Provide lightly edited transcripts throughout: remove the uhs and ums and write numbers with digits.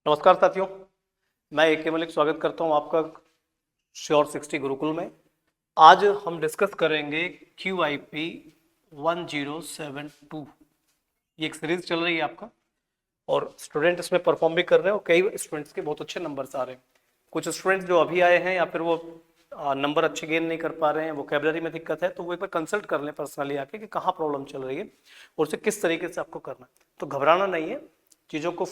नमस्कार साथियों, मैं ए.के. मलिक स्वागत करता हूं आपका श्योर 60 गुरुकुल में। आज हम डिस्कस करेंगे QIP 1072। ये एक सीरीज चल रही है आपका और स्टूडेंट इसमें परफॉर्म भी कर रहे हैं और कई स्टूडेंट्स के बहुत अच्छे नंबर्स आ रहे हैं। कुछ स्टूडेंट्स जो अभी आए हैं या फिर वो नंबर अच्छे गेन नहीं कर पा रहे हैं, वोकैबुलरी में दिक्कत है, तो वो एक बार कंसल्ट कर लें पर्सनली आके कि कहाँ प्रॉब्लम चल रही है और उसे किस तरीके से आपको करना है। तो घबराना नहीं है, चीज़ों को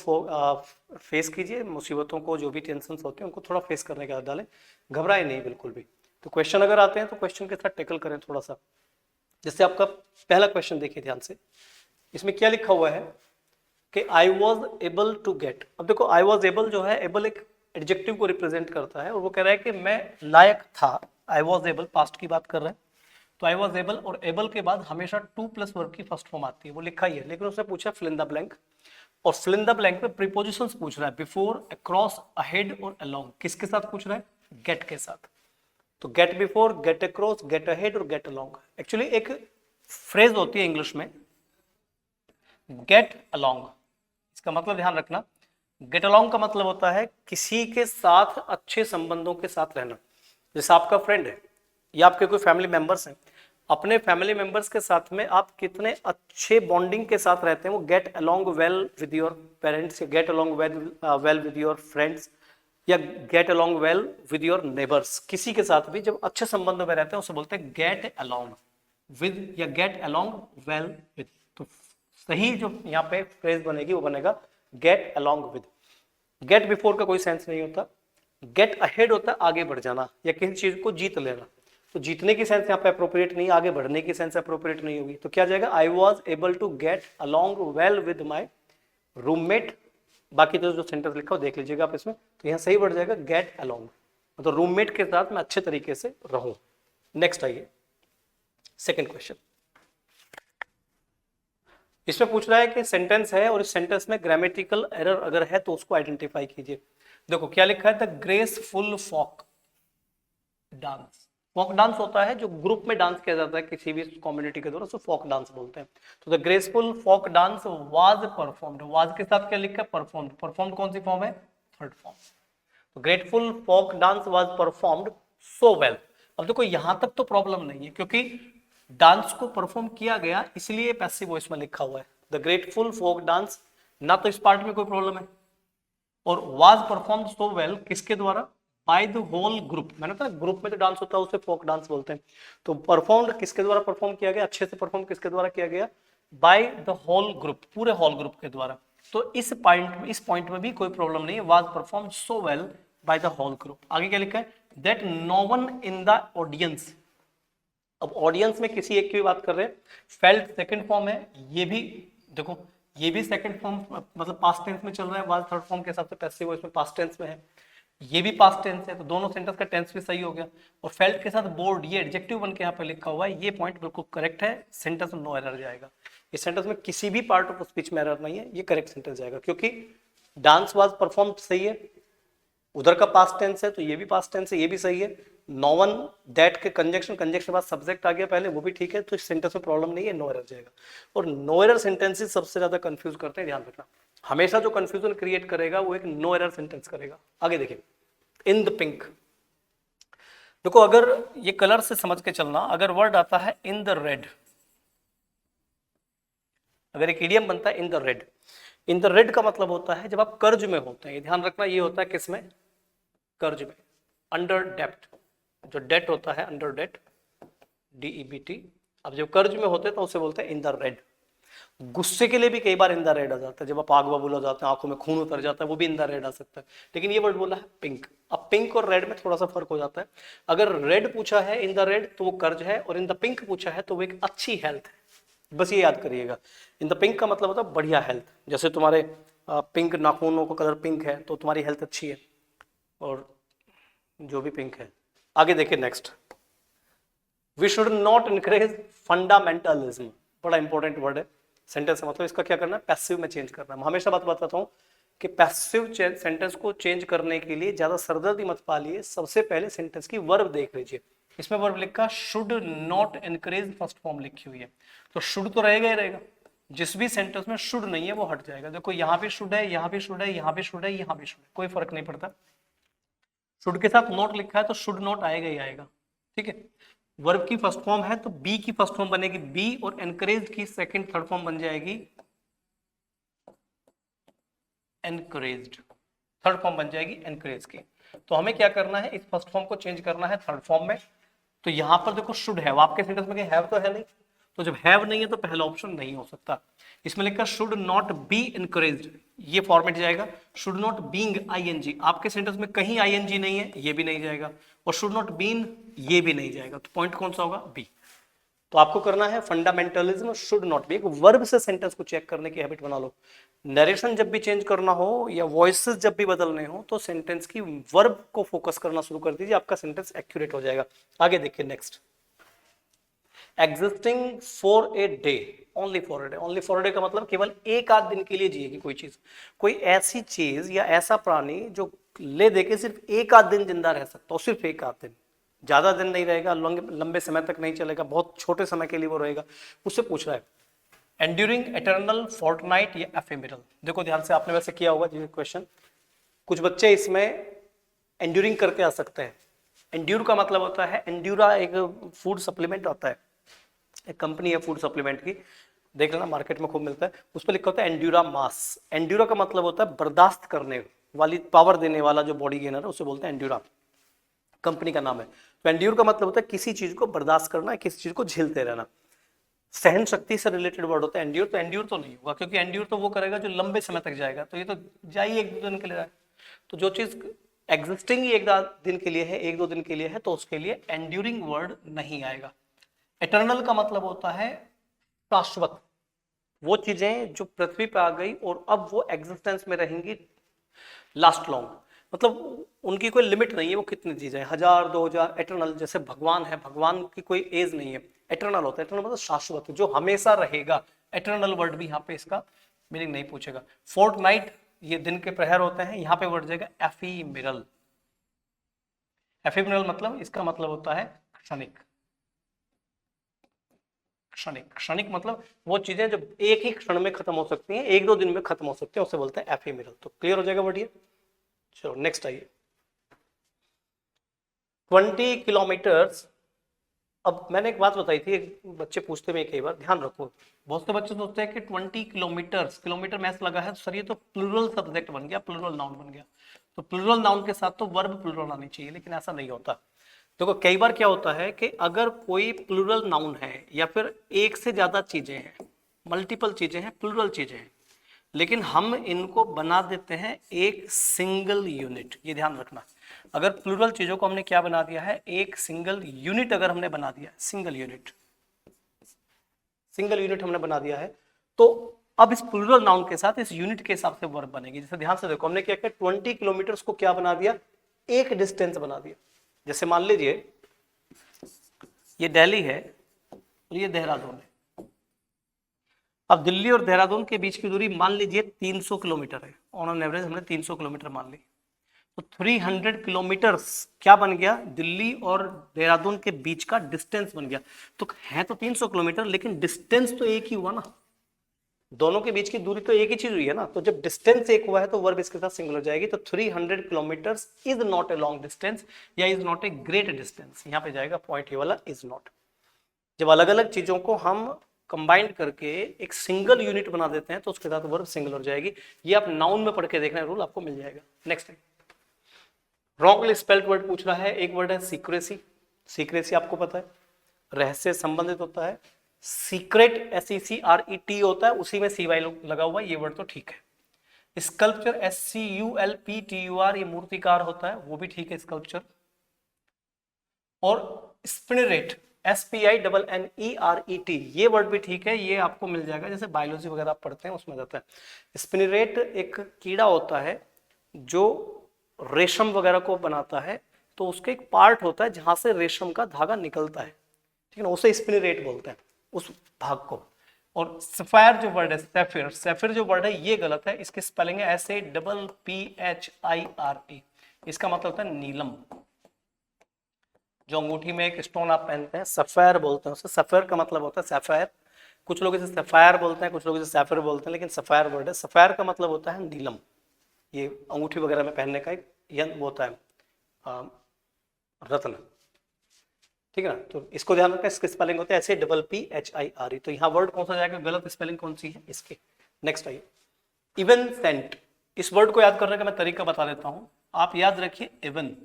फेस कीजिए, मुसीबतों को, जो भी टेंशन होते हैं उनको थोड़ा फेस करने का डालें, घबराए नहीं बिल्कुल भी। तो क्वेश्चन अगर आते हैं तो क्वेश्चन के साथ टैकल करें थोड़ा सा। जैसे आपका पहला क्वेश्चन देखिए ध्यान से, इसमें क्या लिखा हुआ है कि I was able to get. अब देखो आई वॉज एबल जो है, एबल एक एडजेक्टिव को रिप्रेजेंट करता है और वो कह रहा है कि मैं लायक था। आई वॉज एबल पास्ट की बात कर रहे हैं, तो आई वॉज एबल और एबल के बाद हमेशा टू प्लस वर्ब की फर्स्ट फॉर्म आती है, वो लिखा ही है। लेकिन उसने पूछा फिल इन द ब्लैंक, और फिल इन द ब्लैंक में प्रीपोजिशंस पूछ रहा है, बिफोर, अक्रॉस, अहेड और अलोंग। किसके साथ पूछ रहा है? गेट के साथ। तो get before, get across, get ahead और गेट अलोंग। एक्चुअली एक फ्रेज होती है इंग्लिश में गेट अलोंग, इसका मतलब ध्यान रखना, गेट अलोंग का मतलब होता है किसी के साथ अच्छे संबंधों के साथ रहना। जैसे आपका फ्रेंड है या आपके कोई फैमिली मेंबर्स हैं, अपने फैमिली मेंबर्स के साथ में आप कितने अच्छे बॉन्डिंग के साथ रहते हैं, वो get along well with your parents, या get along well with your friends, या get along well with your neighbours. किसी के साथ भी जब अच्छे संबंध में रहते हैं उसे बोलते हैं गेट अलोंग विद या गेट अलोंग वेल विद। तो सही जो यहाँ पे फ्रेज बनेगी वो बनेगा get along with. Get before का कोई सेंस नहीं होता, गेट अहेड होता है आगे बढ़ जाना या किसी चीज को जीत लेना। तो जीतने की सेंस यहाँ पे अप्रोप्रिएट नहीं, आगे बढ़ने की सेंस अप्रोप्रिएट नहीं होगी। तो क्या जाएगा? I was able to get along well with my roommate. बाकी तो जो सेंटेंस लिखा हो देख लीजिएगा आप इसमें, तो यहाँ सही बढ़ जाएगा गेट अलोंग, मतलब रूममेट के साथ मैं अच्छे तरीके से रहूं। नेक्स्ट आइए सेकेंड क्वेश्चन। इसमें पूछ रहा है कि सेंटेंस है और इस सेंटेंस में ग्रामेटिकल एरर अगर है तो उसको आइडेंटिफाई कीजिए। देखो क्या लिखा है, the graceful folk dance. Fock dance होता है जो ग्रुप में डांस किया जाता है किसी भी कम्युनिटी के द्वारा, उसको फॉक डांस बोलते हैं। तो the graceful folk dance was performed, was के साथ क्या लिखा है? परफॉर्म्ड। परफॉर्म्ड कौन सी फॉर्म है? Third form. तो grateful folk dance was performed so well. अब देखो यहां तक तो प्रॉब्लम नहीं है क्योंकि डांस को परफॉर्म किया गया, इसलिए पैसिव वॉइस में लिखा हुआ है द ग्रेटफुल फोक डांस, ना तो इस पार्ट में कोई प्रॉब्लम है। और वाज परफॉर्म्ड सो वेल किसके द्वारा? By the whole group. मैंने कहा ग्रुप में तो डांस होता है उसे फोक डांस बोलते हैं। तो परफॉर्म्ड किसके द्वारा परफॉर्म किया गया? अच्छे से परफॉर्म किसके द्वारा किया गया? बाय द होल ग्रुप, पूरे होल ग्रुप के द्वारा। तो इस पॉइंट में भी कोई प्रॉब्लम नहीं है, was performed so well by the whole group. आगे क्या लिखा है? That no one in the audience. अब ऑडियंस में किसी एक की बात कर रहे हैं, फेल्ट सेकंड फॉर्म है, ये भी देखो ये भी सेकंड फॉर्म मतलब पास्ट टेंस में चल रहा है, वाज थर्ड फॉर्म के हिसाब से पैसिव वॉइस में पास्ट टेंस में है, ये भी पास्ट टेंस है, तो दोनों सेंटेंस का टेंस भी सही हो गया। और फेल्ट के साथ बोर्ड, ये एडजेक्टिव बन के यहाँ पे लिखा हुआ है, ये पॉइंट बिल्कुल करेक्ट है, सेंटेंस में नो एरर जाएगा। इस सेंटेंस में किसी भी पार्ट ऑफ स्पीच में एरर नहीं है, ये करेक्ट सेंटेंस जाएगा क्योंकि डांस वाज परफॉर्म सही है, उधर का पास्ट टेंस है तो ये भी पास्ट टेंस है, ये भी सही है। नो वन दैट के कंजक्शन के बाद सब्जेक्ट आ गया पहले, वो भी ठीक है, तो इस सेंटेंस में प्रॉब्लम नहीं है, नो एरर जाएगा। और नो एरर सेंटेंसेस सबसे ज्यादा कंफ्यूज करते हैं, ध्यान रखना। हमेशा जो कंफ्यूजन क्रिएट करेगा वो एक नो एरर सेंटेंस करेगा। आगे देखिए, इन द पिंक। देखो अगर ये कलर से समझ के चलना, अगर वर्ड आता है इन द रेड, अगर एक इडियम बनता है in the red, in the red का मतलब होता है जब आप कर्ज में होते हैं, ये ध्यान रखना, ये होता है किसमें? कर्ज में, अंडर डेप्ट। जो डेट होता है अंडर डेट, DEBT। अब जब कर्ज में होते हैं तो उसे बोलते हैं इन द रेड। गुस्से के लिए भी कई बार इन द रेड आ जाता है, जब आप आग बबूल हो जाते हैं, आंखों में खून उतर जाता है, वो भी इन द रेड आ सकता है। लेकिन ये वर्ड बोला है पिंक। अब पिंक और रेड में थोड़ा सा फर्क हो जाता है। अगर रेड पूछा है इन द रेड तो वो कर्ज है, और इन द पिंक पूछा है तो वो एक अच्छी हेल्थ है। बस ये याद करिएगा, इन द पिंक का मतलब होता है बढ़िया हेल्थ। जैसे तुम्हारे पिंक नाखूनों का कलर पिंक है तो तुम्हारी हेल्थ अच्छी है, और जो भी पिंक है। आगे देखिए next, we should not encourage fundamentalism. बड़ा इंपॉर्टेंट वर्ड है सेंटेंस मतलब इसका क्या करना है? पैसिव में चेंज करना है। हमेशा बात बताता हूँ कि पैसिव सेंटेंस को चेंज करने के लिए ज्यादा सरदर्दी मत पालिए, सबसे पहले सेंटेंस की वर्ब देख लीजिए। इसमें वर्ब लिखा should not encourage, first form लिखी हुई है, तो शुड तो रहेगा ही रहेगा, जिस भी सेंटेंस में शुड नहीं है वो हट जाएगा। देखो यहाँ भी शुड है, यहाँ भी शुड है, यहाँ भी शुड है, यहाँ भी शुड है, कोई फर्क नहीं पड़ता। शुड के साथ नॉट लिखा है तो शुड नॉट आएगा ही आएगा, ठीक है। वर्ब की फर्स्ट फॉर्म है तो बी की फर्स्ट फॉर्म बनेगी बी, और एनकरेज की सेकंड थर्ड फॉर्म बन जाएगी एनकरेज्ड, थर्ड फॉर्म बन जाएगी एनकरेज की। तो हमें क्या करना है, इस फर्स्ट फॉर्म को चेंज करना है थर्ड फॉर्म में। तो यहां पर देखो शुड हैव, आपके सेंटेंस में हैव तो है नहीं, तो जब हैव नहीं है तो पहला ऑप्शन नहीं हो सकता। इसमें लिखा शुड नॉट बी इनकरेज्ड, ये फॉर्मेट जाएगा। शुड नॉट बीइंग आईएनजी, आपके सेंटेंस में कहीं आईएनजी नहीं है, ये भी नहीं जाएगा। और शुड नॉट बीन, ये भी नहीं जाएगा। तो पॉइंट कौन सा होगा, बी। तो आपको करना है फंडामेंटलिज्म शुड नॉट बी, एक वर्ब से सेंटेंस को चेक करने की हैबिट बना लो। नरेशन जब भी चेंज करना हो या वॉइसेस जब भी बदलने हो तो सेंटेंस की वर्ब को फोकस करना शुरू कर दीजिए, आपका सेंटेंस एक्यूरेट हो जाएगा। आगे देखिए next, existing for a day, only for a day. Only for a day का मतलब केवल एक आध दिन के लिए जिएगी कोई चीज, कोई ऐसी चीज या ऐसा प्राणी जो ले देके सिर्फ एक आध दिन जिंदा रह सकता हो, सिर्फ एक आध दिन, ज्यादा दिन नहीं रहेगा, लंबे समय तक नहीं चलेगा, बहुत छोटे समय के लिए वो रहेगा, उससे पूछ रहा है। एंड्यूरिंग, एटर्नल, फोर्टनाइट या एफेमेरल। देखो ध्यान से, आपने वैसे किया होगा जी क्वेश्चन, कुछ बच्चे इसमें एंड्यूरिंग करके आ सकते हैं। एंड्यूर का मतलब होता है, एंड्यूरा एक फूड सप्लीमेंट होता है, एक कंपनी है फूड सप्लीमेंट की, देख लेना मार्केट में खूब मिलता है, उस पर लिखा होता है एंड्यूरा मास। एंड्यूरा का मतलब होता है बर्दाश्त करने वाली, पावर देने वाला जो बॉडी गेनर है उसे बोलते हैं एंड्यूरा, कंपनी का नाम है। तो एंड्यूर का मतलब होता है किसी चीज को बर्दाश्त करना, किसी चीज को झेलते रहना। सहन शक्ति से रिलेटेड वर्ड होता है एंड्यूर, तो एंड्यूर तो नहीं होगा, क्योंकि एंड्यूर तो वो करेगा जो लंबे समय तक जाएगा, तो ये तो जाइए एक दो दिन के लिए जाए। तो जो चीज एग्जिस्टिंग ही एक दिन के लिए है, एक दो दिन के लिए है, तो उसके लिए एंड्यूरिंग वर्ड नहीं आएगा। एटर्नल का मतलब होता है शाश्वत, वो चीजें जो पृथ्वी पे आ गई और अब वो एग्जिस्टेंस में रहेंगी लास्ट लॉन्ग, मतलब उनकी कोई लिमिट नहीं है, वो कितनी चीजें 1000 2000 एटर्नल। जैसे भगवान है, भगवान की कोई एज नहीं है, एटर्नल होता है। एटर्नल मतलब शाश्वत, जो हमेशा रहेगा। एटर्नल वर्ड भी यहाँ पे इसका मीनिंग नहीं पूछेगा। फोर्टनाइट, ये दिन के प्रहर होते हैं, यहाँ पे वर्ड जाएगा एफीमेरल। एफीमेरल मतलब, इसका मतलब होता है क्षणिक। क्षणिक, क्षणिक मतलब वो चीजें जो एक ही क्षण में खत्म हो सकती हैं, एक दो दिन में खत्म हो सकती हैं, उसे बोलते हैं एफीमेरल। तो क्लियर हो जाएगा बढ़िया। चलो नेक्स्ट आइए, 20 किलोमीटर्स। अब मैंने एक बात बताई थी, बच्चे पूछते हैं कई बार, ध्यान रखो, बहुत से बच्चे सोचते हैं कि 20 किलोमीटर्स, किलोमीटर मैथ लगा है तो सर ये तो प्लूरल सब्जेक्ट बन गया, प्लूरल नाउन बन गया। तो प्लूरल नाउन के साथ तो वर्ब प्लूरल आनी चाहिए, लेकिन ऐसा नहीं होता। देखो कई बार क्या होता है कि अगर कोई प्लूरल नाउन है या फिर एक से ज्यादा चीजें हैं, मल्टीपल चीजें हैं, प्लूरल चीजें हैं, लेकिन हम इनको बना देते हैं एक सिंगल यूनिट। ये ध्यान रखना, अगर प्लूरल चीजों को हमने क्या बना दिया है, एक सिंगल यूनिट अगर हमने बना दिया, सिंगल यूनिट, सिंगल यूनिट हमने बना दिया है, तो अब इस प्लूरल नाउन के साथ इस यूनिट के हिसाब से वर्ब बनेगी। जैसे ध्यान से देखो, हमने क्या किया, 20 किलोमीटर को क्या बना दिया, एक डिस्टेंस बना दिया। जैसे मान लीजिए ये दिल्ली है और ये देहरादून है। अब दिल्ली और देहरादून के बीच की दूरी मान लीजिए 300 किलोमीटर है, ऑन एन एवरेज हमने 300 किलोमीटर मान ली। तो 300 किलोमीटर क्या बन गया, दिल्ली और देहरादून के बीच का डिस्टेंस बन गया। तो है तो 300 किलोमीटर, लेकिन डिस्टेंस तो एक ही हुआ ना, दोनों के बीच की दूरी तो एक ही चीज हुई है ना। तो जब डिस्टेंस एक हुआ है तो वर्ब इसके साथ सिंगल हो जाएगी। तो 300 kilometre is not a long distance या is not a great distance, यहाँ पे जाएगा पॉइंट ये वाला इज नॉट। जब अलग अलग चीजों को हम कंबाइंड करके एक सिंगल यूनिट बना देते हैं तो उसके साथ वर्ब सिंगल हो जाएगी। ये आप नाउन में पढ़ के देखना है, रूल आपको मिल जाएगा। नेक्स्ट रॉन्गली स्पेल्ड वर्ड पूछ रहा है। एक वर्ड है सीक्रेसी। सीक्रेसी आपको पता है रहस्य संबंधित होता है। सीक्रेट SECRET होता है, उसी में CY लगा हुआ है, ये वर्ड तो ठीक है। स्कल्पचर SCULPTUR, ये मूर्तिकार होता है, वो भी ठीक है स्कल्पचर। और स्पिनरेट SPINNERET, ये वर्ड भी ठीक है, ये आपको मिल जाएगा, जैसे बायोलॉजी वगैरह आप पढ़ते हैं उसमें जाता है। स्पिनरेट एक कीड़ा होता है जो रेशम वगैरह को बनाता है, तो उसके एक पार्ट होता है जहां से रेशम का धागा निकलता है, ठीक है ना, उसे स्पिनरेट बोलते हैं उस भाग को। और सफायर जो वर्ड है, सैफिर, सैफिर जो वर्ड है ये गलत है, इसकी स्पेलिंग है SAPPHIRE, इसका मतलब होता है नीलम। जो अंगूठी में एक स्टोन आप पहनते हैं, सफायर बोलते हैं उसे, सफायर का मतलब होता है सैफायर, कुछ लोग इसे सफायर बोलते हैं, कुछ लोग इसे सैफर बोलते हैं, लेकिन सफायर वर्ड है। सफायर का मतलब होता है नीलम, ये अंगूठी वगैरह में पहनने का एक यंत्र होता है, रत्न, ठीक है ना। तो इसको ध्यान रखना, इसके स्पेलिंग होते हैं ऐसे PPHIRE। तो यहाँ वर्ड कौन सा जाएगा, गलत स्पेलिंग कौन सी है इसके। नेक्स्ट आइए, इवन सेंट। इस वर्ड को याद करने का मैं तरीका बता देता हूं। आप याद रखिए इवन,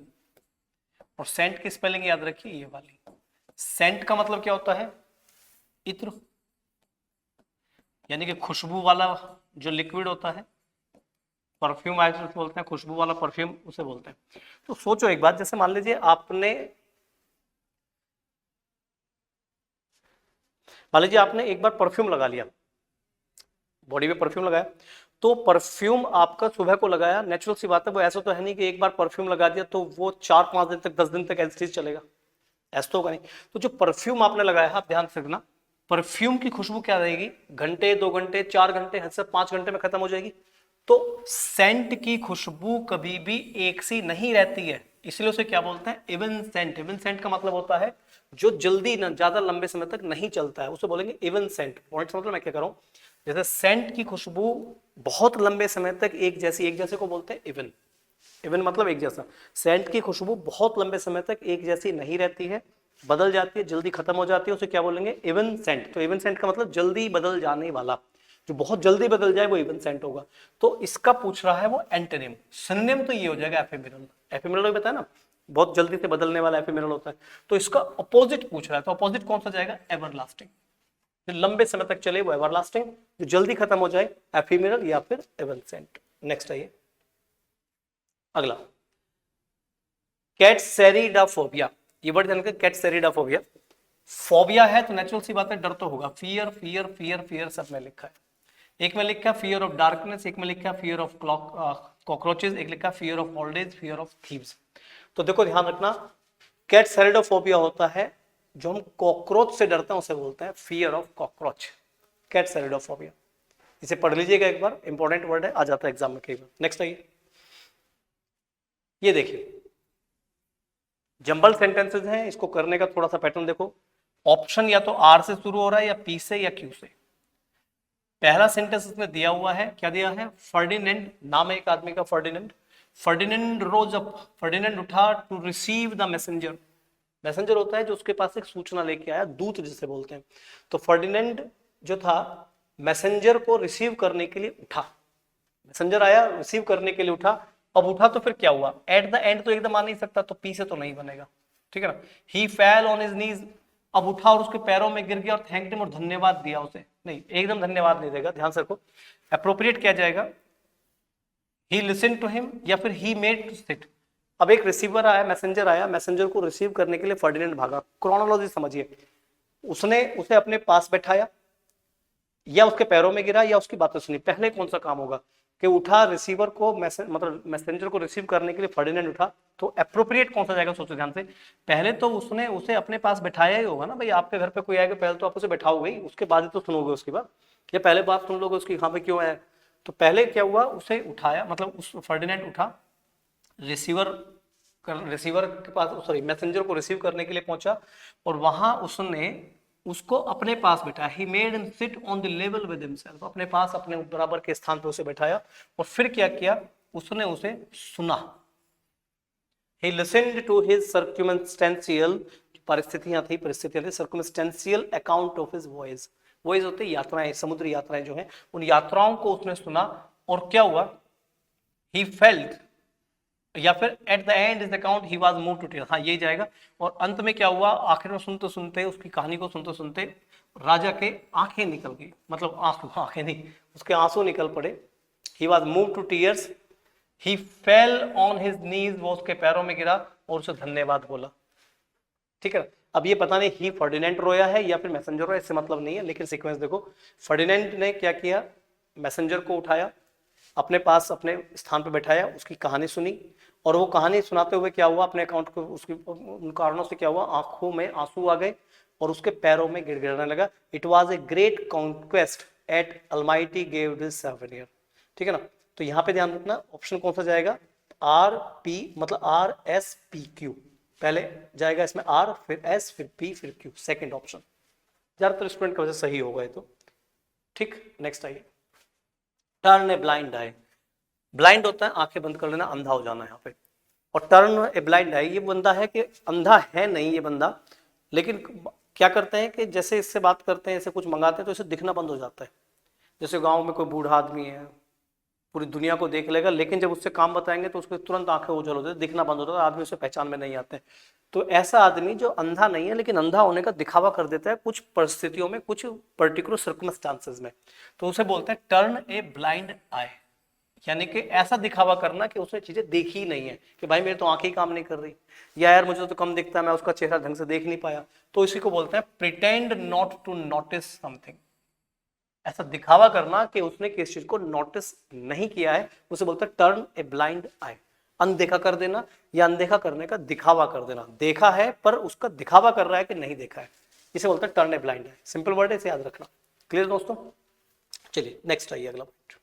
और सेंट की स्पेलिंग याद रखिए ये वाली। सेंट का मतलब क्या होता है, इत्र, यानी कि खुशबू वाला जो लिक्विड होता है, परफ्यूम आइस बोलते हैं, खुशबू वाला परफ्यूम उसे बोलते हैं। तो सोचो एक बात, जैसे मान लीजिए आपने एक बार परफ्यूम लगा लिया, बॉडी पे परफ्यूम लगाया, तो परफ्यूम आपका सुबह को लगाया, नेचुरल सी बात है, वो ऐसा तो है नहीं कि एक बार परफ्यूम लगा दिया तो वो 4-5 दिन तक 10 दिन तक ऐसे चलेगा, ऐसा तो होगा नहीं। तो जो परफ्यूम आपने लगाया है, आप ध्यान से रखना, परफ्यूम की खुशबू क्या रहेगी, घंटे, 2 घंटे, 4 घंटे, हद से 5 घंटे में खत्म हो जाएगी। तो सेंट की खुशबू कभी भी एक सी नहीं रहती है, इसलिए उसे क्या बोलते हैं, इवन सेंट। इवन सेंट का मतलब होता है जो जल्दी ना ज्यादा लंबे समय तक नहीं चलता है, उसे बोलेंगे इवन सेंट। पॉइंट मतलब मैं क्या कर रहा हूं, जैसे सेंट की खुशबू बहुत लंबे समय तक एक जैसे को बोलते हैं इवन। इवन मतलब एक जैसा। सेंट की खुशबू बहुत लंबे समय तक एक जैसी नहीं रहती है, बदल जाती है, जल्दी खत्म हो जाती है, उसे क्या बोलेंगे, इवन सेंट। तो इवन सेंट का मतलब जल्दी बदल जाने वाला, जो बहुत जल्दी बदल जाए वो इवन सेंट होगा। तो इसका पूछ रहा है वो एंटोनिम। सिनोनिम तो ये हो जाएगा एफेमेरल। एफेमेरल बताया ना, बहुत जल्दी से बदलने वाला एफेमेरल होता है। तो इसका अपोजिट पूछ रहा है, तो अपोजिट कौन सा जाएगा, एवरलास्टिंग। जो लंबे समय तक चले वो एवरलास्टिंग, जो जल्दी खत्म हो जाए एफेमेरल या फिर एवनसेंट। नेक्स्ट आइए अगला, कैटसेरिडाफोबिया। ये वर्ड जानकर, कैटसेरिडाफोबिया। फोबिया है तो नेचुरल सी बात है, डर तो होगा। फियर फियर फियर फियर सब में लिखा है। एक में लिखा है फियर ऑफ डार्कनेस, एक में लिखा है फियर ऑफ कॉकरोचेस, एक लिखा है fear of old age, fear of thieves. तो देखो ध्यान रखना, कैटसेरिडोफोबिया होता है जो हम कॉकरोच से डरते हैं, उसे बोलते हैं फियर ऑफ कॉकरोच, कैटसेरिडोफोबिया। इसे पढ़ लीजिएगा एक बार, इंपॉर्टेंट वर्ड है, आ जाता है एग्जाम में कई बार। नेक्स्ट आइए, ये देखिए जंबल सेंटेंसेस हैं, इसको करने का थोड़ा सा पैटर्न देखो। ऑप्शन या तो आर से शुरू हो रहा है, या पी से, या क्यू से। पहला सेंटेंस इसमें दिया हुआ है, क्या दिया है, फर्डिनेंड, नाम है एक आदमी का Ferdinand. Ferdinand rose up, Ferdinand उठा to receive the messenger. Messenger होता है जो उसके पास एक सूचना लेके आया, दूत जिसे बोलते हैं। तो फर्डिनेंड जो था मैसेंजर को रिसीव करने के लिए उठा, मैसेंजर आया रिसीव करने के लिए उठा। अब उठा तो फिर क्या हुआ, एट द एंड तो एकदम आ नहीं सकता, तो पी से तो नहीं बनेगा, ठीक है ना। ही फेल ऑन हिज नीज, अब उठा और उसके पैरों में गिर गया और थैंक हिम, और धन्यवाद दिया उसे, नहीं एकदम धन्यवाद नहीं देगा, ध्यान से रखो। अप्रोप्रिएट क्या जाएगा, ही लिसन टू हिम, या फिर ही मेड टू सिट। अब एक रिसीवर आया, मैसेंजर आया, मैसेंजर को रिसीव करने के लिए फर्डिनेंड भागा। क्रोनोलॉजी समझिए, उसने उसे अपने पास बैठाया, या उसके पैरों में गिरा, या उसकी बातें सुनी। पहले कौन सा काम होगा, कि उठा रिसीवर को मतलब मैसेंजर को रिसीव करने के लिए फर्डिनेंड उठा, तो अप्रोप्रिएट कौन सा जाएगा, सोचो ध्यान से। पहले तो उसने उसे अपने पास बैठाया ही होगा ना, भाई आपके घर पे कोई आएगा पहले तो आप उसे बैठाओगे ही, उसके बाद ही तो सुनोगे उसकी बात, या पहले बात सुन लोगे उसकी, यहाँ पे क्यों आया। तो पहले क्या हुआ, उसे उठाया, मतलब उस फर्डिनेंड उठा, रिसीवर के पास, सॉरी मैसेंजर को रिसीव करने के लिए पहुंचा, और वहां उसने उसको अपने पास बैठाया। He made him sit on the level with himself, अपने पास अपने बराबर के स्थान पे उसे बैठाया, और फिर क्या किया, उसने उसे सुना। ही लिसनड टू हिज सर्कमस्टेंशियल, परिस्थितियां थी circumstantial account of his voyage. Voyage होते यात्राएं, समुद्री यात्राएं जो हैं, उन यात्राओं को उसने सुना, और क्या हुआ, ही फेल्ट, या फिर at the end his account he was moved to tears, हाँ यही जाएगा। और अंत में क्या हुआ, आखिर में सुनते सुनते, उसकी कहानी को सुनते सुनते राजा के आंखें निकल गई, मतलब आंसू, आंखें नहीं, उसके आंसू निकल पड़े। He was moved to tears, he fell on his knees, वो उसके पैरों में गिरा और उसे धन्यवाद बोला, ठीक है। अब ये पता नहीं ही फर्डिनेंड रोया है या फिर मैसेंजर रोया, इससे मतलब नहीं है, लेकिन सीक्वेंस देखो। फर्डिनेंड ने क्या किया, मैसेंजर को उठाया, अपने पास अपने स्थान पर बैठाया, उसकी कहानी सुनी, और वो कहानी सुनाते हुए क्या हुआ, अपने अकाउंट को उसकी उन कारणों से क्या हुआ, आंखों में आंसू आ गए और उसके पैरों में गिड़गिड़ाने लगा। It was a great conquest at almighty gave this souvenir, ठीक है ना। तो यहाँ पे ध्यान रखना, ऑप्शन कौन सा जाएगा, आर पी, मतलब आर एस पी क्यू, पहले जाएगा इसमें आर, फिर एस, फिर पी, फिर क्यू, सेकंड ऑप्शन। ज्यादातर स्टूडेंट की वजह से सही होगा ये तो। ठीक, नेक्स्ट आइए। Turn a blind I. Blind होता है आंखें बंद कर लेना, अंधा हो जाना यहाँ पे। और टर्न ए ब्लाइंड आई, ये बंदा है कि अंधा है नहीं ये बंदा, लेकिन क्या करते हैं कि जैसे इससे बात करते हैं, इसे कुछ मंगाते हैं तो इसे दिखना बंद हो जाता है। जैसे गांव में कोई बूढ़ा आदमी है, पूरी दुनिया को देख लेगा, लेकिन जब उससे काम बताएंगे तो उसको तुरंत आंखें उजल होती है, दिखना बंद होता है, आदमी उसे पहचान में नहीं आते। तो ऐसा आदमी जो अंधा नहीं है लेकिन अंधा होने का दिखावा कर देता है कुछ परिस्थितियों में, कुछ पर्टिकुलर सर्कमस्टांसेस में, तो उसे बोलते हैं टर्न ए ब्लाइंड आई। यानी कि ऐसा दिखावा करना कि उसने चीजें देखी ही नहीं है, कि भाई मेरी तो आंखें ही काम नहीं कर रही, या यार मुझे तो कम दिखता है, मैं उसका चेहरा ढंग से देख नहीं पाया, तो इसी को बोलते हैं pretend not to notice something. ऐसा दिखावा करना कि उसने किस चीज को नोटिस नहीं किया है, उसे बोलते हैं टर्न ए ब्लाइंड आई। अनदेखा कर देना या अनदेखा करने का दिखावा कर देना, देखा है पर उसका दिखावा कर रहा है कि नहीं देखा है, इसे बोलते हैं turn a blind I. Simple word है, इसे याद रखना। क्लियर दोस्तों? चलिए नेक्स्ट आइए, अगला पॉइंट।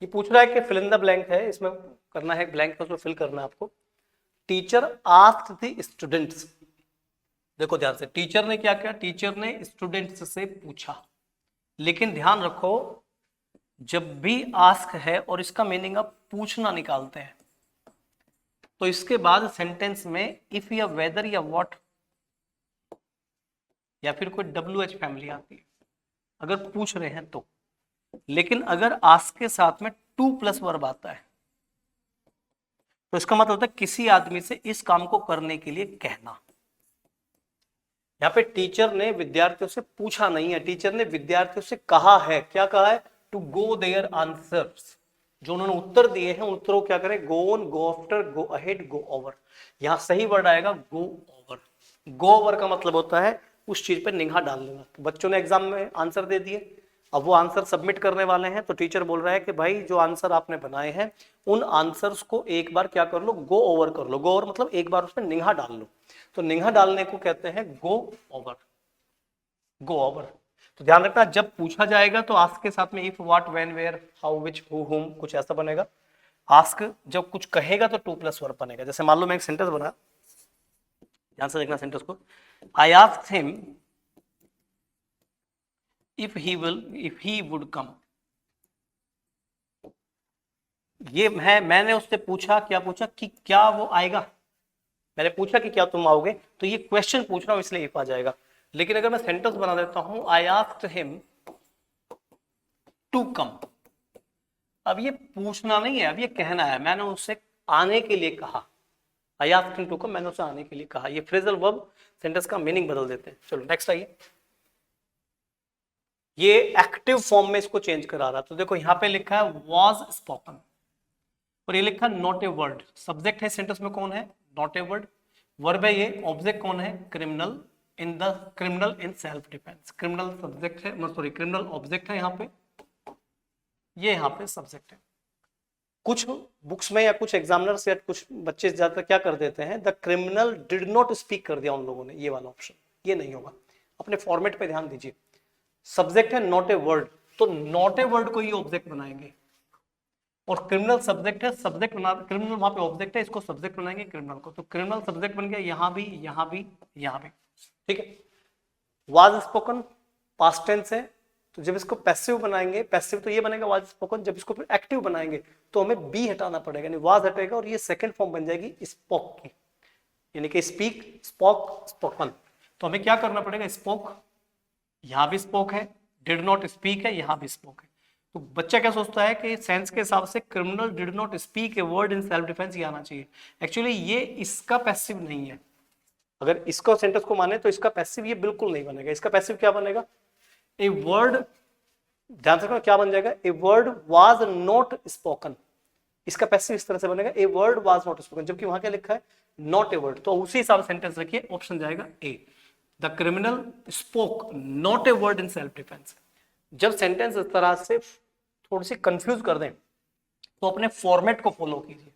ये पूछ रहा है कि फिल इन द ब्लैंक है, इसमें करना है ब्लैंक, उसमें फिल करना है आपको। Teacher asked the students. देखो ध्यान से, टीचर ने क्या किया, टीचर ने स्टूडेंट्स से पूछा, लेकिन ध्यान रखो जब भी आस्क है और इसका मीनिंग आप पूछना निकालते हैं तो इसके बाद सेंटेंस में इफ या वेदर या व्हाट या फिर कोई WH फैमिली आती है अगर पूछ रहे हैं तो। लेकिन अगर आस्क के साथ में टू प्लस वर्ब आता है तो इसका मतलब होता है किसी आदमी से इस काम को करने के लिए कहना। यहाँ पे टीचर ने विद्यार्थियों से पूछा नहीं है, टीचर ने विद्यार्थियों से कहा है। क्या कहा है? To go their answers. जो उन्होंने उत्तर दिए हैं उन उत्तरों को क्या करें? Go on, go after, go ahead, go over. यहाँ सही वर्ड आएगा गो ओवर। गो ओवर का मतलब होता है उस चीज पर निगाह डाल लेना। तो बच्चों ने एग्जाम में आंसर दे दिए, अब वो आंसर सबमिट करने वाले हैं, तो टीचर बोल रहा है कि भाई जो आंसर आपने बनाए हैं उन आंसर्स को एक बार क्या कर लो? गो ओवर कर लो। गो ओवर मतलब एक बार उस पर निगाह डाल लो, तो निगाह डालने को कहते हैं गो ओवर। Go over. तो ध्यान रखना जब पूछा जाएगा तो आस्क के साथ में if, what, when, where, how, which, who, whom, कुछ ऐसा बनेगा। आस्क जब कुछ कहेगा तो टू प्लस वर्ब बनेगा। जैसे मान लो मैं एक सेंटेंस बना, ध्यान से देखना सेंटेंस को। आई asked him if he would come। ये मैंने उससे पूछा, क्या पूछा? कि क्या वो आएगा। मैंने पूछा कि क्या तुम आओगे, तो ये क्वेश्चन पूछ रहा हूं इसलिए इफ आ जाएगा। लेकिन अगर मैं सेंटेंस बना देता हूं I asked him to come, अब ये पूछना नहीं है, अब ये कहना है, मैंने उससे आने के लिए कहा। I asked him to come, मैंने उससे आने के लिए कहा। ये फ्रेजल वर्ब सेंटेंस का मीनिंग बदल देते हैं। चलो नेक्स्ट आइए। ये एक्टिव फॉर्म में इसको चेंज करा रहा, तो देखो यहां पे लिखा है वाज स्पोकन और ये लिखा नॉट ए वर्ड। सब्जेक्ट है सेंटेंस में कौन है? Not a word. वर्ब है ये, ऑब्जेक्ट कौन है? Criminal. In the criminal in self defence. Criminal subject है, सॉरी क्रिमिनल ऑब्जेक्ट है यहाँ पे, ये यहाँ पे सब्जेक्ट है। कुछ बुक्स में या कुछ एग्जामिनर्स या कुछ बच्चे ज्यादातर क्या कर देते हैं, the criminal did not speak कर दिया उन लोगों ने, ये वाला ऑप्शन। ये नहीं होगा, अपने फॉर्मेट पे ध्यान दीजिए। सब्जेक्ट है नॉट ए वर्ड, तो नॉट ए वर्ड को ही ऑब्जेक्ट बनाएंगे। और क्रिमिनल सब्जेक्ट है, सब्जेक्ट बना, क्रिमिनल वहां पे ऑब्जेक्ट है, इसको सब्जेक्ट बनाएंगे क्रिमिनल को, तो क्रिमिनल सब्जेक्ट बन गया यहां भी, यहां भी, यहां भी। ठीक है। वाज स्पोकन पास्ट टेंस है, तो जब इसको पैसिव बनाएंगे, पैसिव तो ये बनेगा वाज स्पोकन, जब इसको फिर एक्टिव बनाएंगे तो हमें बी हटाना पड़ेगा, यानी वाज हटेगा और ये सेकंड फॉर्म बन जाएगी स्पोक की, यानी कि स्पीक, स्पोक, स्पोकन। तो हमें क्या करना पड़ेगा? स्पोक, यहां भी स्पोक है, डिड नॉट स्पीक है, यहां भी स्पोक है। तो बच्चा क्या सोचता है कि सेंस के हिसाब से criminal did not speak A word in self defence ये आना चाहिए। एक्चुअली ये इसका पैसिव नहीं है। अगर इसको सेंटेंस को माने तो इसका पैसिव ये बिल्कुल नहीं बनेगा। इसका पैसिव क्या बनेगा? ए वर्ड, ध्यान से क्या बन जाएगा? A word was not spoken. इसका पैसिव इस तरह से बनेगा, a word was not spoken, जबकि वहां क्या लिखा है? Not a word. तो उसी हिसाब से सेंटेंस रखिए, ऑप्शन जाएगा A, the criminal spoke not a word in self defence. जब सेंटेंस इस तरह से थोड़ी सी कंफ्यूज कर दें तो अपने फॉर्मेट को फॉलो कीजिए।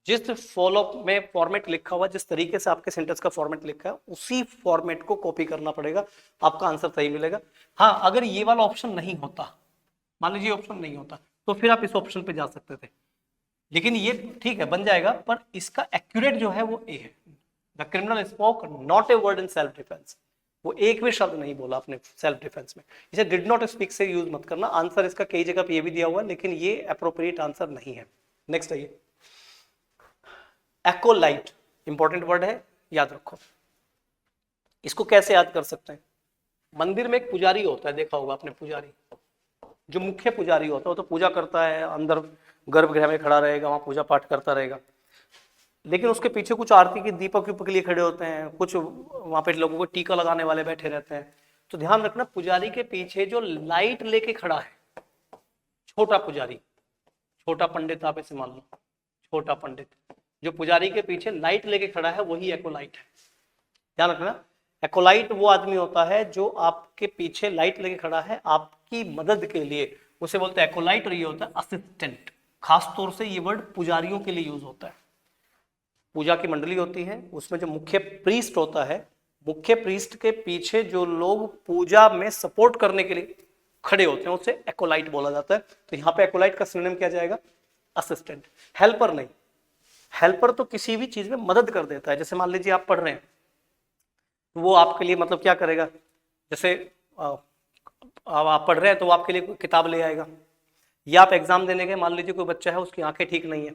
जिस फॉलो में फॉर्मेट लिखा हुआ, जिस तरीके से आपके सेंटेंस का फॉर्मेट लिखा है उसी फॉर्मेट को कॉपी करना पड़ेगा, आपका आंसर सही मिलेगा। हाँ, अगर ये वाला ऑप्शन नहीं होता, मान लीजिए ऑप्शन नहीं होता, तो फिर आप इस ऑप्शन पे जा सकते थे, लेकिन ये ठीक है बन जाएगा, पर इसका एक्यूरेट जो है वो ए है। The criminal spoke not a word in self defence, वो एक भी शब्द नहीं बोला अपने सेल्फ डिफेंस में। इसे डिड नॉट स्पीक से यूज मत करना, आंसर इसका कई जगह पे ये भी दिया हुआ है लेकिन ये अप्रोप्रिएट आंसर नहीं है। नेक्स्ट है ये एकोलाइट, इंपॉर्टेंट वर्ड है, याद रखो। इसको कैसे याद कर सकते हैं? मंदिर में एक पुजारी होता है, देखा होगा आपने, पुजारी जो मुख्य पुजारी होता है वो तो पूजा करता है, अंदर गर्भगृह में खड़ा रहेगा, वहां पूजा पाठ करता रहेगा, लेकिन उसके पीछे कुछ आरती के दीपक के लिए खड़े होते हैं, कुछ वहां पे लोगों को टीका लगाने वाले बैठे रहते हैं। तो ध्यान रखना, पुजारी के पीछे जो लाइट लेके खड़ा है, छोटा पुजारी, छोटा पंडित आप इसे मान लो, छोटा पंडित जो पुजारी के पीछे लाइट लेके खड़ा है वही एकोलाइट है। ध्यान रखना, एकोलाइट वो आदमी होता है जो आपके पीछे लाइट लेके खड़ा है आपकी मदद के लिए, उसे बोलते हैं एकोलाइट, और ये होता है असिस्टेंट। खास तौर से ये वर्ड पुजारियों के लिए यूज होता है। पूजा की मंडली होती है, उसमें जो मुख्य प्रीस्ट होता है, मुख्य प्रीस्ट के पीछे जो लोग पूजा में सपोर्ट करने के लिए खड़े होते हैं उसे एकोलाइट बोला जाता है। तो यहाँ पे एकोलाइट का सिनोनिम क्या जाएगा? असिस्टेंट। हेल्पर नहीं, हेल्पर तो किसी भी चीज में मदद कर देता है। जैसे मान लीजिए आप पढ़ रहे हैं, वो आपके लिए मतलब क्या करेगा, जैसे आप पढ़ रहे हैं तो वो आपके लिए कोई किताब ले आएगा, या आप एग्जाम देने गए, मान लीजिए कोई बच्चा है उसकी आंखें ठीक नहीं है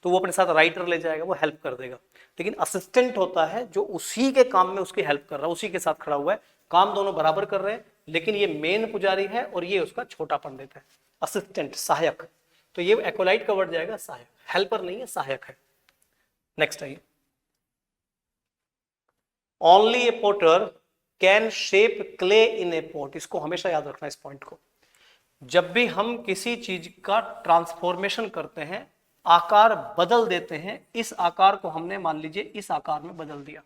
तो वो अपने साथ राइटर ले जाएगा, वो हेल्प कर देगा। लेकिन असिस्टेंट होता है जो उसी के काम में उसकी हेल्प कर रहा है, उसी के साथ खड़ा हुआ है, काम दोनों बराबर कर रहे हैं, लेकिन ये मेन पुजारी है और ये उसका छोटा पंडित है। असिस्टेंट, सहायक। तो ये एकोलाइट का वर्ड जाएगा सहायक, हेल्पर नहीं है, सहायक है। नेक्स्ट है only a potter can shape clay in a pot. इसको हमेशा याद रखना, इस पॉइंट को। जब भी हम किसी चीज का ट्रांसफॉर्मेशन करते हैं, आकार बदल देते हैं, इस आकार को हमने मान लीजिए इस आकार में बदल दिया,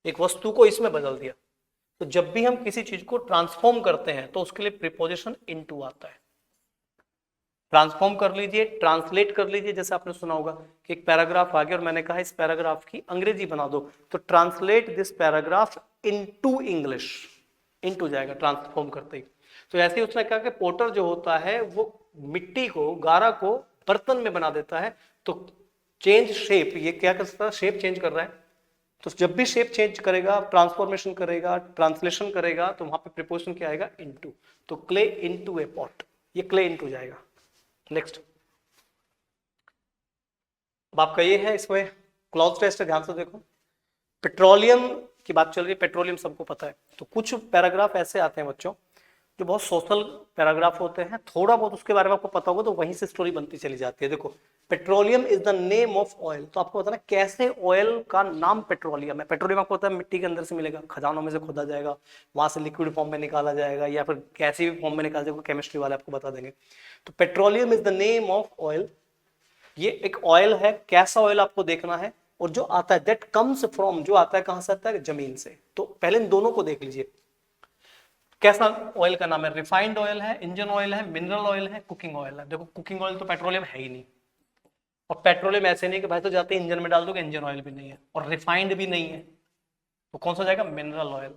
एक वस्तु को इसमें बदल दिया, तो जब भी हम किसी चीज को ट्रांसफॉर्म करते हैं तो उसके लिए प्रीपोजिशन इनटू आता है। ट्रांसफॉर्म कर लीजिए, ट्रांसलेट कर लीजिए, जैसे आपने सुना होगा कि एक पैराग्राफ आ गया और मैंने कहा इस पैराग्राफ की अंग्रेजी बना दो, तो translate this paragraph into English, into जाएगा ट्रांसफॉर्म करते ही। तो ऐसे ही उसने कहा कि पोटर जो होता है वो मिट्टी को, गारा को बर्तन में बना देता है, तो चेंज शेप, ये क्या कर सकता है, शेप चेंज कर रहा है। तो जब भी शेप चेंज करेगा, ट्रांसफॉर्मेशन करेगा, ट्रांसलेशन करेगा, तो वहां पे प्रीपोजिशन क्या आएगा? इनटू। तो क्ले इनटू ए पॉट, ये क्ले इनटू जाएगा। नेक्स्ट, अब आपका ये है, इसमें क्लॉज टेस्ट है, ध्यान से देखो। पेट्रोलियम की बात चल रही है, पेट्रोलियम सबको पता है। तो कुछ पैराग्राफ ऐसे आते हैं बच्चों जो बहुत सोशल पैराग्राफ होते हैं, थोड़ा बहुत उसके बारे में आपको पता होगा तो वहीं से स्टोरी बनती चली जाती है। देखो, petroleum is the name of oil, तो आपको बताना कैसे ऑयल का नाम पेट्रोलियम है। पेट्रोलियम आपको पता है मिट्टी के अंदर से मिलेगा, खदानों में से खोदा जाएगा, वहां से लिक्विड फॉर्म में निकाला जाएगा, या फिर कैसे भी फॉर्म में निकाला जाएगा, केमिस्ट्री वाले आपको बता देंगे। तो petroleum is the name of oil, ये एक ऑयल है। कैसा ऑयल आपको देखना है, और जो आता है दैट कम्स फ्रॉम, जो आता है कहां से आता है? जमीन से। तो पहले इन दोनों को देख लीजिए, कैसा ऑयल का नाम है? रिफाइंड ऑयल है, इंजन ऑयल है, मिनरल ऑयल है, कुकिंग ऑयल है। देखो, कुकिंग ऑयल तो पेट्रोलियम है ही नहीं, और पेट्रोलियम ऐसे नहीं कि भाई तो जाते इंजन में डाल दोगे, इंजन ऑयल भी नहीं है, और रिफाइंड भी नहीं है, तो कौन सा जाएगा? Mineral oil.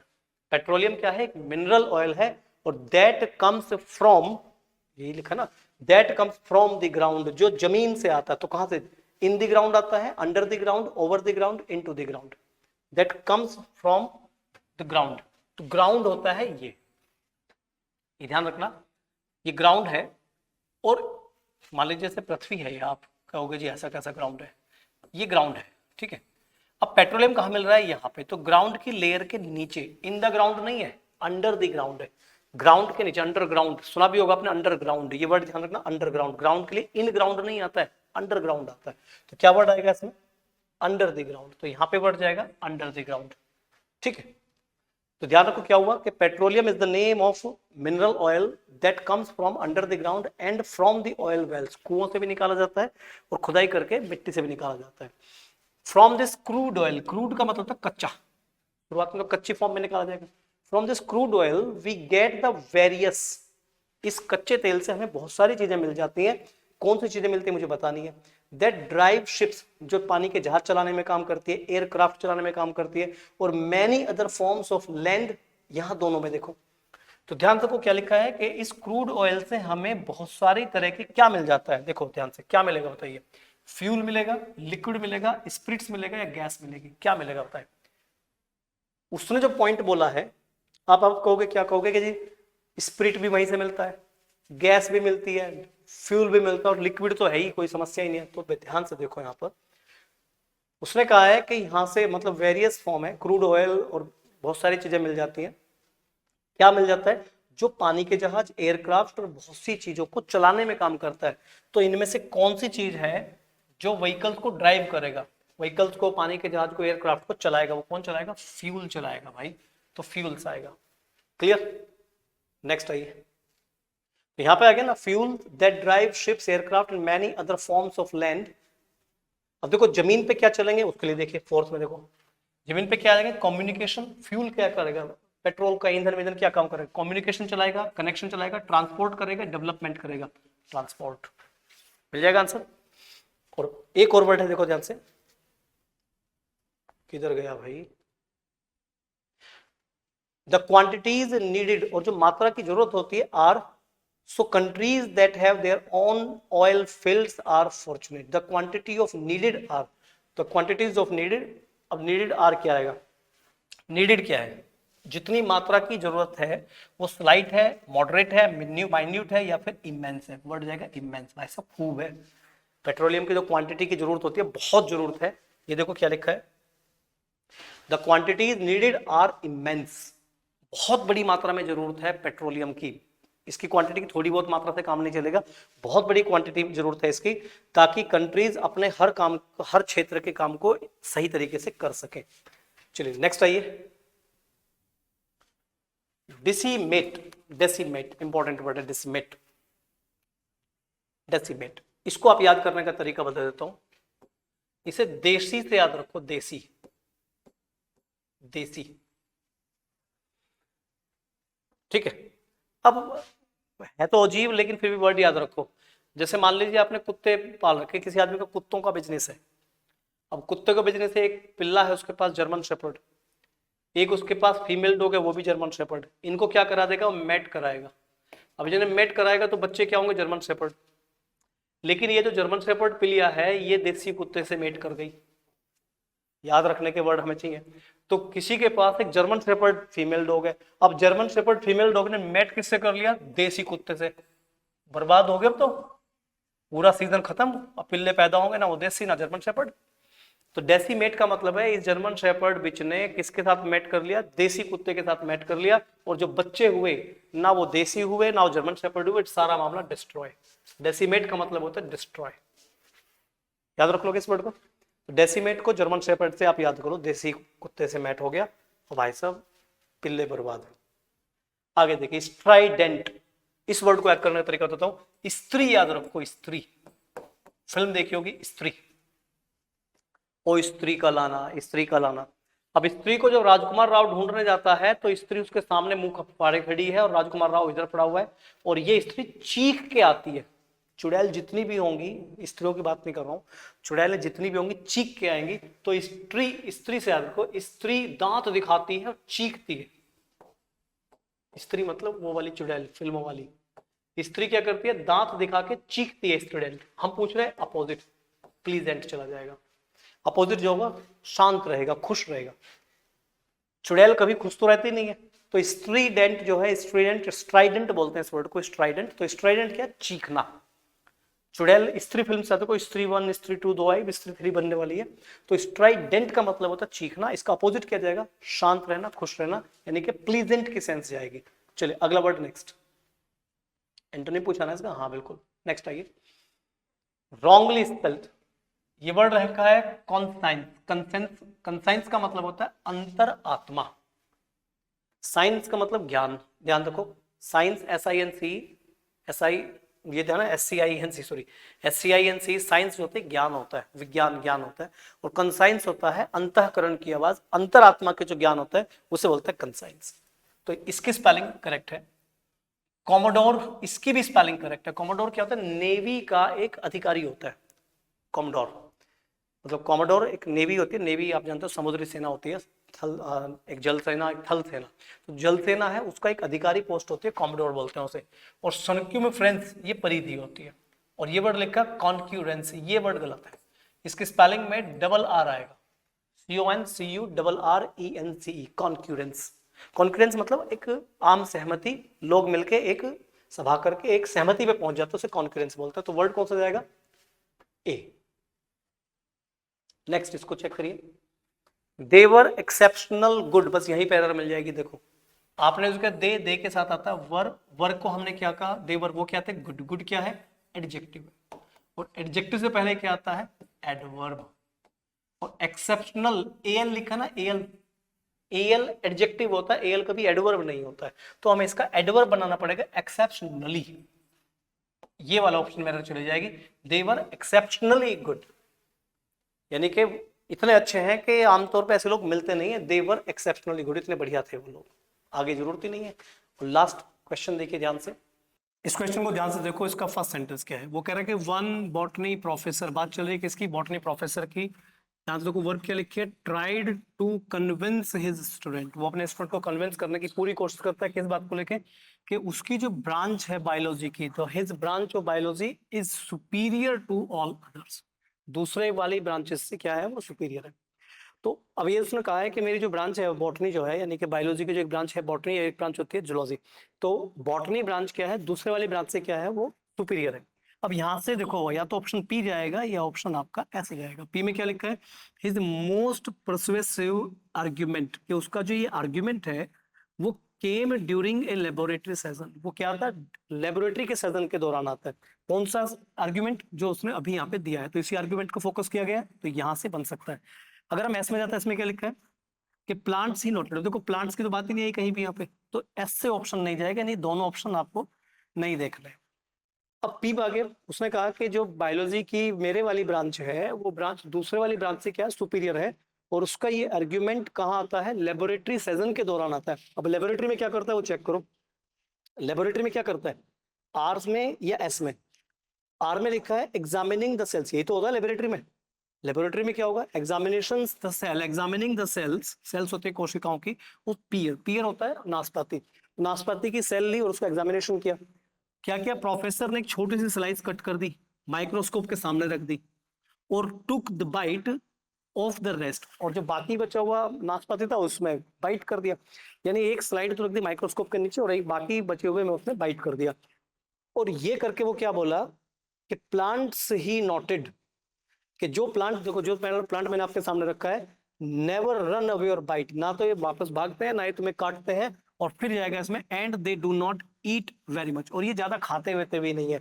पेट्रोलियम क्या है? एक मिनरल ऑयल है, और दैट कम्स फ्रॉम, यही लिखा ना, that comes from the ground, जो जमीन से आता है। तो कहां से? इन द ग्राउंड आता है, under the ground, over the ground, into the ground. That comes from the ground. तो ग्राउंड होता है ये ध्यान रखना, ये ग्राउंड है। और मान लीजिए जैसे पृथ्वी है, ये आप कहोगे जी ऐसा कैसा ग्राउंड है, ये ग्राउंड है, ठीक है। अब पेट्रोलियम कहाँ मिल रहा है? यहाँ पे। तो ग्राउंड की लेयर के नीचे, इन द ग्राउंड नहीं है, अंडर द ग्राउंड है, ग्राउंड के नीचे, अंडरग्राउंड। सुना भी होगा आपने अंडरग्राउंड, ये वर्ड ध्यान रखना, अंडरग्राउंड। ग्राउंड के लिए इन ग्राउंड नहीं आता है, अंडरग्राउंड आता है। तो क्या वर्ड आएगा इसमें? Under the ground. तो यहाँ पे वर्ड जाएगा अंडर द ग्राउंड, ठीक है। तो ध्यान रखो क्या हुआ कि petroleum is the name of mineral oil that comes from under the ground and from the oil wells, कुओं से भी निकाला जाता है और खुदाई करके मिट्टी से भी निकाला जाता है। From this crude oil, crude का मतलब था कच्चा, शुरुआत में तो कच्ची फॉर्म में निकाला जाएगा। From this crude oil we get the various, इस कच्चे तेल से हमें बहुत सारी चीजें मिल जाती हैं। कौन सी चीजें मिलती है मुझे बतानी है। दैट ड्राइव शिप्स, जो पानी के जहाज चलाने में काम करती है, एयरक्राफ्ट चलाने में काम करती है, और many other forms of land, यहां दोनों में देखो। तो ध्यान से क्या लिखा है कि इस क्रूड ऑयल से हमें बहुत सारी तरह की क्या मिल जाता है। देखो ध्यान से क्या मिलेगा बताइए। फ्यूल मिलेगा, लिक्विड मिलेगा, स्पिरिट्स मिलेगा या गैस मिलेगी? क्या मिलेगा बताए? उसने जो पॉइंट बोला है, आप कहोगे, क्या कहोगे कि जी स्पिरिट भी वहीं से मिलता है, गैस भी मिलती है, फ्यूल भी मिलता है और लिक्विड तो है ही, कोई समस्या ही नहीं है। तो ध्यान से देखो, यहाँ पर उसने कहा है कि यहाँ से मतलब वेरियस फॉर्म है, क्रूड ऑयल और बहुत सारी चीजें मिल जाती हैं। क्या मिल जाता है? जो पानी के जहाज, एयरक्राफ्ट और बहुत सी चीजों को चलाने में काम करता है। तो इनमें से कौन सी चीज है जो व्हीकल्स को ड्राइव करेगा, व्हीकल्स को, पानी के जहाज को, एयरक्राफ्ट को चलाएगा? वो कौन चलाएगा? फ्यूल चलाएगा भाई। तो फ्यूल्स आएगा। क्लियर? नेक्स्ट आइए, यहां पे आ गया ना, fuel that drive ships, aircraft and many other forms of land. अब देखो जमीन पे क्या चलेंगे, उसके लिए देखिए फोर्थ में देखो, जमीन पे क्या आएगा? कम्युनिकेशन। फ्यूल क्या करेगा? पेट्रोल का ईंधन विधन क्या काम करेगा? कम्युनिकेशन चलाएगा, कनेक्शन चलाएगा, ट्रांसपोर्ट करेगा, डेवलपमेंट करेगा, ट्रांसपोर्ट। मिल जाएगा आंसर। और एक और वर्ड है, देखो ध्यान से, किधर गया भाई? द क्वांटिटीज नीडेड, और जो मात्रा की जरूरत होती है, are, so countries that have their own oil fields are fortunate. The quantity of needed are, the quantities of needed, अब needed are क्या आएगा? needed क्या है? जितनी मात्रा की जरूरत है वो स्लाइट है, मॉडरेट है, माइन्यूट है या फिर इमेंस है? वर्ड जाएगा इमेंस। भाई सब खूब है। पेट्रोलियम की जो क्वांटिटी की जरूरत होती है, बहुत जरूरत है। ये देखो क्या लिखा है, the quantities needed are immense. बहुत बड़ी मात्रा में जरूरत है पेट्रोलियम की। इसकी क्वांटिटी की थोड़ी बहुत मात्रा से काम नहीं चलेगा, बहुत बड़ी क्वांटिटी जरूरत है इसकी, ताकि कंट्रीज अपने हर काम, हर क्षेत्र के काम को सही तरीके से कर सके। चलिए नेक्स्ट आइए, डिसीमेट। डेसीमेट इंपॉर्टेंट वर्ड है, डिसीमेट। डेसीमेट, इसको आप याद करने का तरीका बता देता हूं। इसे देसी से याद रखो, देसी, देसी। ठीक है? अब है तो अजीब, लेकिन फिर भी वर्ड याद रखो। जैसे मान लीजिए आपने कुत्ते पाल रखे, किसी आदमी का कुत्तों का बिजनेस है। अब कुत्ते का बिजनेस है, एक पिल्ला है उसके पास जर्मन शेपर्ड, एक उसके पास फीमेल डॉग है वो भी जर्मन शेपर्ड। इनको क्या करा देगा? वो मैट कराएगा। अब जिन्हें मैट कराएगा तो बच्चे क्या होंगे? German shepherd. लेकिन ये जो जर्मन शेपर्ड पिलिया है, ये देसी कुत्ते से मेट कर गई। याद रखने के वर्ड हमें चाहिए। तो किसी के पास एक जर्मन शेपर्ड फीमेल डॉग है, अब जर्मन शेपर्ड फीमेल डॉग ने मैट किससे कर लिया? देसी कुत्ते से। बर्बाद हो गया। अब तो पूरा सीजन खत्म, अब पिल्ले पैदा होंगे ना वो देसी ना जर्मन शेपर्ड। तो डेसीमेट का मतलब है इस जर्मन शेपर्ड बिच ने किसके साथ मैट कर लिया? देसी कुत्ते के साथ मैट कर लिया, और जो बच्चे हुए ना वो देसी हुए ना वो जर्मन शेपर्ड हुए, सारा मामला डिस्ट्रॉय। डेसीमेट का मतलब होता है डिस्ट्रॉय। याद रख लोगे इस वर्ड को। डेसीमेट को जर्मन शेपर्ड से आप याद करो, देसी कुत्ते से मैट हो गया और भाई साहब पिल्ले बर्बाद। आगे देखिए, स्ट्राइडेंट। इस वर्ड को याद करने का तरीका बताता हूं। स्त्री याद रखो, स्त्री। फिल्म देखी होगी स्त्री, ओ स्त्री का लाना, स्त्री का लाना। अब स्त्री को जब राजकुमार राव ढूंढने जाता है तो स्त्री उसके सामने मुंह फाड़े खड़ी है और राजकुमार राव इधर पड़ा हुआ है, और ये स्त्री चीख के आती है। चुड़ैल जितनी भी होंगी, स्त्रियों की बात नहीं कर रहा हूं, चुड़ैलें जितनी भी होंगी चीख के आएंगी। तो स्त्री, स्त्री से याद रखो, स्त्री दांत दिखाती है और चीखती है। स्त्री मतलब वो वाली चुड़ैल, फिल्मों वाली। स्त्री क्या करती है? दांत दिखा के चीखती है स्टूडेंट। हम पूछ रहे हैं अपोजिट, प्लीजेंट चला जाएगा। अपोजिट जो होगा शांत रहेगा, खुश रहेगा। चुड़ैल कभी खुश तो रहती नहीं है। तो स्ट्रीडेंट जो है, स्ट्रीडेंट, स्ट्राइडेंट बोलते हैं इस वर्ड को, स्ट्राइडेंट। तो स्ट्राइडेंट क्या? चीखना। चुड़ैल स्त्री फिल्म से आते, कोई स्त्री 1 स्त्री 2 2 आई, स्त्री 3 बनने वाली है। तो स्ट्राइडेंट का मतलब होता है चीखना। इसका अपोजिट क्या जाएगा? शांत रहना, खुश रहना, यानी कि प्लीजेंट की सेंस जाएगी। चलिए अगला वर्ड नेक्स्ट। एंटोनी पूछा ना इसका? हाँ बिल्कुल। नेक्स्ट आइए, रॉन्गली स्पेल्ड। ये वर्ड रखा है कॉन्साइंस। कंसाइंस का मतलब होता है अंतर आत्मा। साइंस का मतलब ज्ञान। ध्यान रखो, साइंस SINC, SI, ये ध्यान है, SCINC, सॉरी SCINC। साइंस जो होती है ज्ञान होता है, विज्ञान, ज्ञान होता है। और कंसाइंस होता है अंतःकरण की आवाज, अंतरात्मा के जो ज्ञान होता है उसे बोलते हैं कंसाइंस। तो इसकी स्पेलिंग करेक्ट है। कॉमोडोर, इसकी भी स्पेलिंग करेक्ट है। कॉमोडोर क्या होता है? नेवी का एक अधिकारी होता है कॉमोडोर। मतलब कॉमोडोर एक नेवी होती है। नेवी आप जानते हो समुद्री सेना होती है, थल, एक जल सेना, एक थल सेना। तो जल सेना है, उसका एक अधिकारी पोस्ट होती है, कॉमोडोर बोलते हैं उसे। और सनक्यू में फ्रेंड्स ये परिधि होती है। और ये वर्ड लिखा कॉन्क्यूरेंसी, ये वर्ड गलत है, इसकी स्पेलिंग में डबल आर आएगा, CONCURRENCE, कॉन्क्यूरेंस। कॉन्क्यूरेंस मतलब एक आम सहमति, लोग मिलके एक सभा करके एक सहमति पे पहुंच जाते हैं, उसे कॉन्क्यूरेंस बोलते हैं। तो वर्ड कौन सा जाएगा? ए। नेक्स्ट इसको चेक करिए, देवर एक्सेप्शनल गुड, बस यही पे एरर मिल जाएगी। देखो आपने उसका दे के साथ आता है वर्ग को हमने क्या कहा? देवर, वो क्या थे? गुड। गुड क्या है? एडजेक्टिव। और एडजेक्टिव से पहले क्या आता है? एडवर्ब। और एक्सेप्शनल एल लिखा ना, एल एडजेक्टिव होता है, एल कभी एडवर्ब नहीं होता है, तो हमें इसका एडवर्ब बनाना पड़ेगा, एक्सेप्शनली। ये वाला ऑप्शन मेरे चले जाएगी, देवर एक्सेप्शनली गुड, यानी कि इतने अच्छे हैं कि आमतौर पे ऐसे लोग मिलते नहीं है, देवर एक्सेप्शनली गुड, इतने बढ़िया थे वो लोग, आगे जरूरत ही नहीं है। और लास्ट क्वेश्चन देखिए ध्यान से, इस क्वेश्चन को ध्यान से देखो, इसका फर्स्ट सेंटेंस क्या है? वो कह रहा है कि वन बॉटनी प्रोफेसर, बात चल रही है किसकी? बॉटनी प्रोफेसर की। ध्यान से देखो वर्ब क्या लिखी है? Tried to convince his student, वो अपने स्टूडेंट को कन्विंस करने की पूरी कोशिश करता है, किस बात को लेके? कि उसकी जो ब्रांच है बायोलॉजी की, तो his branch of biology is superior to all others, दूसरे वाली ब्रांचेस से क्या है? वो सुपीरियर है। तो अब ये उसने कहा है कि मेरी जो ब्रांच है बॉटनी जो है, यानी कि बायोलॉजी की जो एक ब्रांच है बॉटनी, एक ब्रांच होती है जूलॉजी, तो बॉटनी ब्रांच क्या है? दूसरे वाली ब्रांच से क्या है? वो सुपीरियर है। अब यहाँ से देखो, या तो ऑप्शन पी जाएगा या ऑप्शन आपका ऐसे जाएगा। पी में क्या लिखा है? हिज मोस्ट परसुएसिव आर्ग्यूमेंट, कि उसका जो ये आर्ग्यूमेंट है वो केम ड्यूरिंग ए लेबोरेटरी सेशन, वो क्या आता है? लेबोरेटरी के सेशन के दौरान आता है। कौन सा आर्ग्यूमेंट? जो उसने अभी यहाँ पे दिया है, तो इसी आर्ग्यूमेंट को फोकस किया गया है, तो यहाँ से बन सकता है। अगर हम एस में जाते हैं, इसमें क्या लिखा है? कि प्लांट्स ही नोटेड, देखो प्लांट्स की तो बात ही नहीं है कहीं भी यहाँ पे, तो एस से ऑप्शन नहीं जाएगा, नहीं, दोनों ऑप्शन आपको नहीं देख रहे। अब पी आगे उसने कहा कि जो बायोलॉजी की मेरे वाली ब्रांच है, वो ब्रांच दूसरे वाली ब्रांच से क्या सुपीरियर है, और उसका ये आर्ग्यूमेंट कहाँ आता है? लेबोरेटरी सेशन के दौरान आता है। अब लेबोरेटरी में क्या करता है वो चेक करो, लेबोरेटरी में क्या करता है? आर में या एस में? आर में लिखा है एग्जामिनिंग द सेल्स, यही तो होगा लेबोरेटरी में। लेबोरेटरी में क्या होगा? Examination the cell, examining the cells, cells होते हैं कोशिकाओं की, वो पीयर होता है नाशपाती, नाशपाती की सेल ली और उसका एग्जामिनेशन किया। क्या किया? प्रोफेसर ने एक छोटी सी स्लाइस कट कर दी, माइक्रोस्कोप के सामने रख दी, और took the bite of the rest, और जो बाकी बचा हुआ नाशपाती था उसमें बाइट कर दिया, यानी एक स्लाइड तो रख दी माइक्रोस्कोप के नीचे और एक बाकी बचे हुए में उसने बाइट कर दिया। और ये करके वो क्या बोला कि प्लांट्स ही नोटेड, कि जो प्लांट, देखो जो प्लांट मैंने आपके सामने रखा है, नेवर रन अवे और बाइट, ना तो ये वापस भागते हैं ना ये तुम्हें काटते हैं, और फिर जाएगा इसमें and they do not eat very much, और ये ज्यादा खाते हुए भी नहीं है।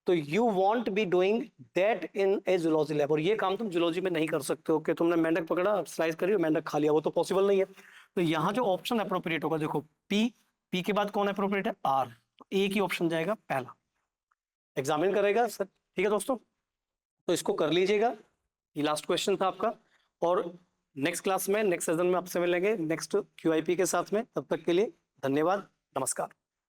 तो you want be doing that in A zoology lab, और ये काम तुम जूलॉजी में नहीं कर सकते हो कि तुमने मेंढक पकड़ा, स्लाइस करी, मेंढक खा लिया, वो तो पॉसिबल नहीं है। तो यहाँ जो ऑप्शन अप्रोप्रिएट होगा, देखो पी के बाद कौन अप्रोप्रिएट है? आर, तो एक ही ऑप्शन जाएगा पहला, एग्जामिन करेगा सर। ठीक है दोस्तों, तो इसको कर लीजिएगा, ये लास्ट क्वेश्चन था आपका। और नेक्स्ट क्लास में, नेक्स्ट सेशन में आपसे मिलेंगे नेक्स्ट QIP के साथ में, तब तक के लिए धन्यवाद, नमस्कार।